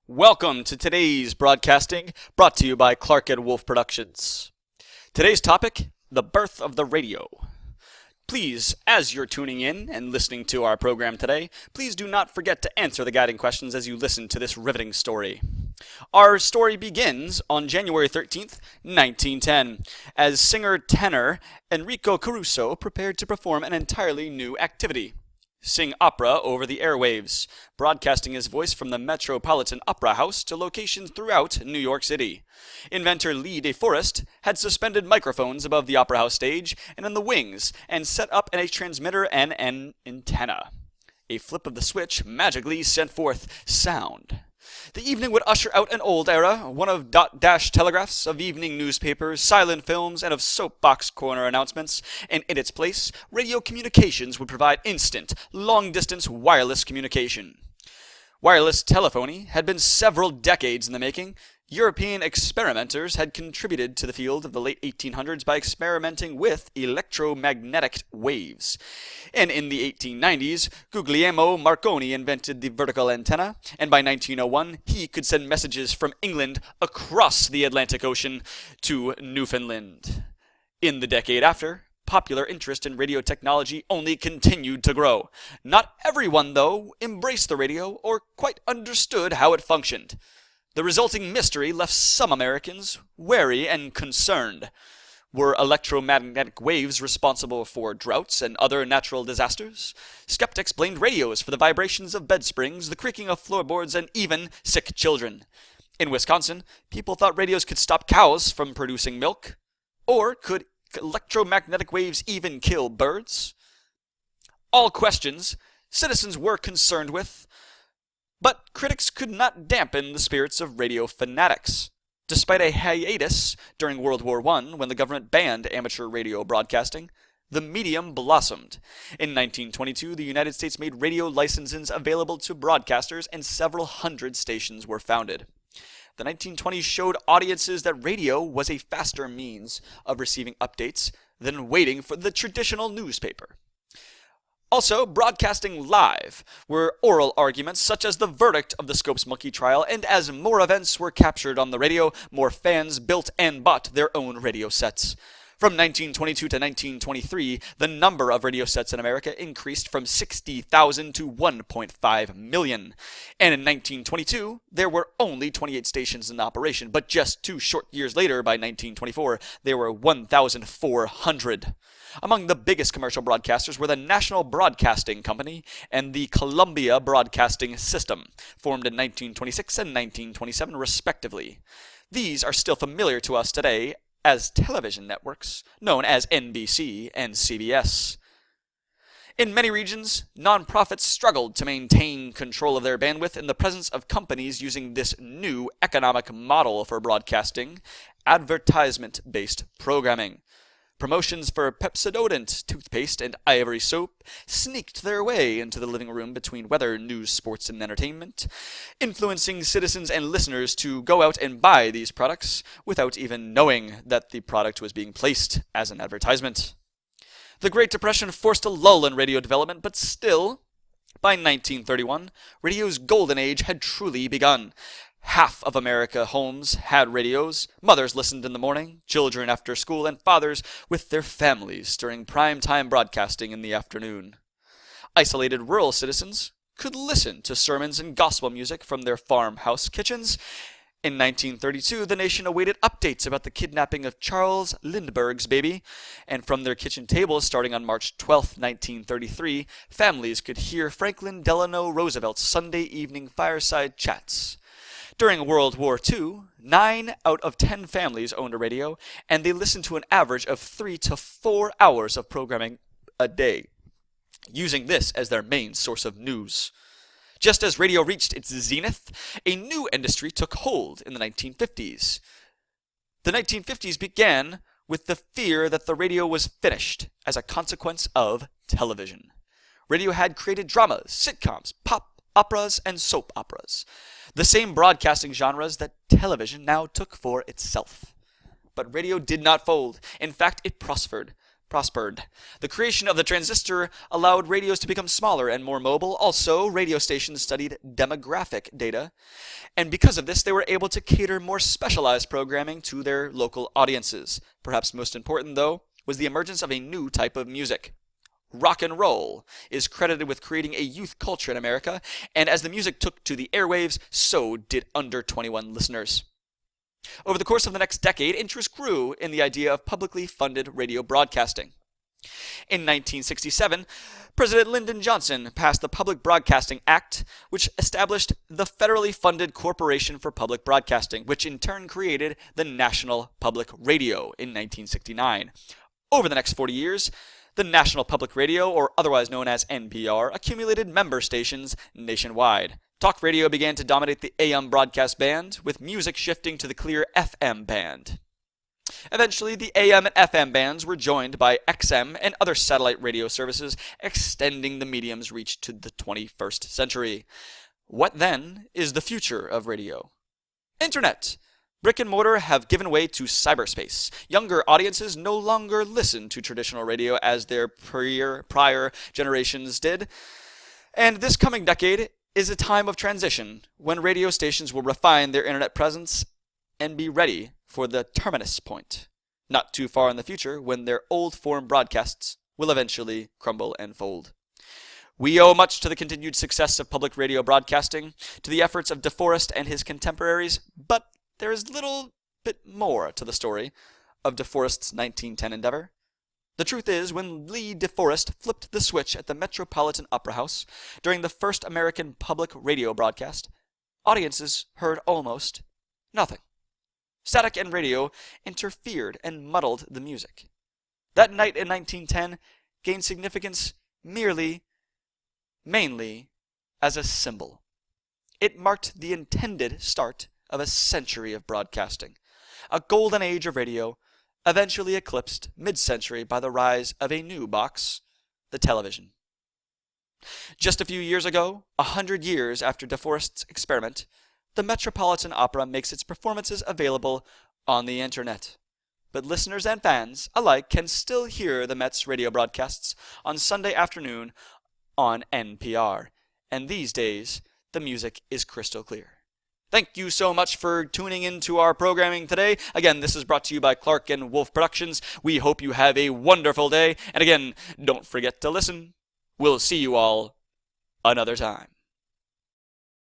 Welcome to today's broadcasting, brought to you by Clark and Wolf Productions. Today's topic, the birth of the radio. Please, as you're tuning in and listening to our program today, please do not forget to answer the guiding questions as you listen to this riveting story. Our story begins on January 13th, 1910, as singer-tenor Enrico Caruso prepared to perform an entirely new activity. Sing opera over the airwaves, broadcasting his voice from the Metropolitan Opera House to locations throughout New York City. Inventor Lee De Forest had suspended microphones above the Opera House stage and in the wings and set up a transmitter and an antenna. A flip of the switch magically sent forth sound. The evening would usher out an old era, one of dot-dash telegraphs, of evening newspapers, silent films, and of soapbox corner announcements, and in its place, radio communications would provide instant, long-distance wireless communication. Wireless telephony had been several decades in the making. European experimenters had contributed to the field of the late 1800s by experimenting with electromagnetic waves. And in the 1890s, Guglielmo Marconi invented the vertical antenna, and by 1901, he could send messages from England across the Atlantic Ocean to Newfoundland. In the decade after, popular interest in radio technology only continued to grow. Not everyone, though, embraced the radio or quite understood how it functioned. The resulting mystery left some Americans wary and concerned. Were electromagnetic waves responsible for droughts and other natural disasters? Skeptics blamed radios for the vibrations of bed springs, the creaking of floorboards, and even sick children. In Wisconsin, people thought radios could stop cows from producing milk. Or could electromagnetic waves even kill birds? All questions citizens were concerned with, but critics could not dampen the spirits of radio fanatics. Despite a hiatus during World War I, when the government banned amateur radio broadcasting, the medium blossomed. In 1922, the United States made radio licenses available to broadcasters, and several hundred stations were founded. The 1920s showed audiences that radio was a faster means of receiving updates than waiting for the traditional newspaper. Also, broadcasting live were oral arguments such as the verdict of the Scopes Monkey trial, and as more events were captured on the radio, more fans built and bought their own radio sets. From 1922 to 1923, the number of radio sets in America increased from 60,000 to 1.5 million. And in 1922, there were only 28 stations in operation, but just 2 short years later, by 1924, there were 1,400. Among the biggest commercial broadcasters were the National Broadcasting Company and the Columbia Broadcasting System, formed in 1926 and 1927 respectively. These are still familiar to us today as television networks, known as NBC and CBS. In many regions, nonprofits struggled to maintain control of their bandwidth in the presence of companies using this new economic model for broadcasting, advertisement-based programming. Promotions for Pepsodent toothpaste and Ivory soap sneaked their way into the living room between weather, news, sports, and entertainment, influencing citizens and listeners to go out and buy these products without even knowing that the product was being placed as an advertisement. The Great Depression forced a lull in radio development, but still, by 1931, radio's golden age had truly begun. Half of America's homes had radios. Mothers listened in the morning, children after school, and fathers with their families during prime-time broadcasting in the afternoon. Isolated rural citizens could listen to sermons and gospel music from their farmhouse kitchens. In 1932, the nation awaited updates about the kidnapping of Charles Lindbergh's baby, and from their kitchen tables starting on March 12, 1933, families could hear Franklin Delano Roosevelt's Sunday evening fireside chats. During World War II, 9 out of 10 families owned a radio, and they listened to an average of 3 to 4 hours of programming a day, using this as their main source of news. Just as radio reached its zenith, a new industry took hold in the 1950s. The 1950s began with the fear that the radio was finished as a consequence of television. Radio had created dramas, sitcoms, pop operas, and soap operas, the same broadcasting genres that television now took for itself. But radio did not fold. In fact, it prospered. prospered. The creation of the transistor allowed radios to become smaller and more mobile. Also, radio stations studied demographic data, and because of this, they were able to cater more specialized programming to their local audiences. Perhaps most important, though, was the emergence of a new type of music. Rock and roll is credited with creating a youth culture in America, and as the music took to the airwaves, so did under 21 listeners. Over the course of the next decade, interest grew in the idea of publicly funded radio broadcasting. In 1967, President Lyndon Johnson passed the Public Broadcasting Act, which established the federally funded Corporation for Public Broadcasting, which in turn created the National Public Radio in 1969. Over the next 40 years, the National Public Radio, or otherwise known as NPR, accumulated member stations nationwide. Talk radio began to dominate the AM broadcast band, with music shifting to the clear FM band. Eventually, the AM and FM bands were joined by XM and other satellite radio services, extending the medium's reach to the 21st century. What then is the future of radio? Internet. Brick and mortar have given way to cyberspace. Younger audiences no longer listen to traditional radio as their prior generations did. And this coming decade is a time of transition when radio stations will refine their internet presence and be ready for the terminus point, not too far in the future when their old form broadcasts will eventually crumble and fold. We owe much to the continued success of public radio broadcasting, to the efforts of DeForest and his contemporaries, but there is little bit more to the story of DeForest's 1910 endeavor. The truth is, when Lee DeForest flipped the switch at the Metropolitan Opera House during the first American public radio broadcast, audiences heard almost nothing. Static and radio interfered and muddled the music. That night in 1910 gained significance mainly as a symbol. It marked the intended start of a century of broadcasting, a golden age of radio, eventually eclipsed mid-century by the rise of a new box, the television. Just a few years ago, 100 years after DeForest's experiment, the Metropolitan Opera makes its performances available on the internet. But listeners and fans alike can still hear the Met's radio broadcasts on Sunday afternoon on NPR. And these days, the music is crystal clear. Thank you so much for tuning into our programming today. Again, this is brought to you by Clark and Wolf Productions. We hope you have a wonderful day. And again, don't forget to listen. We'll see you all another time.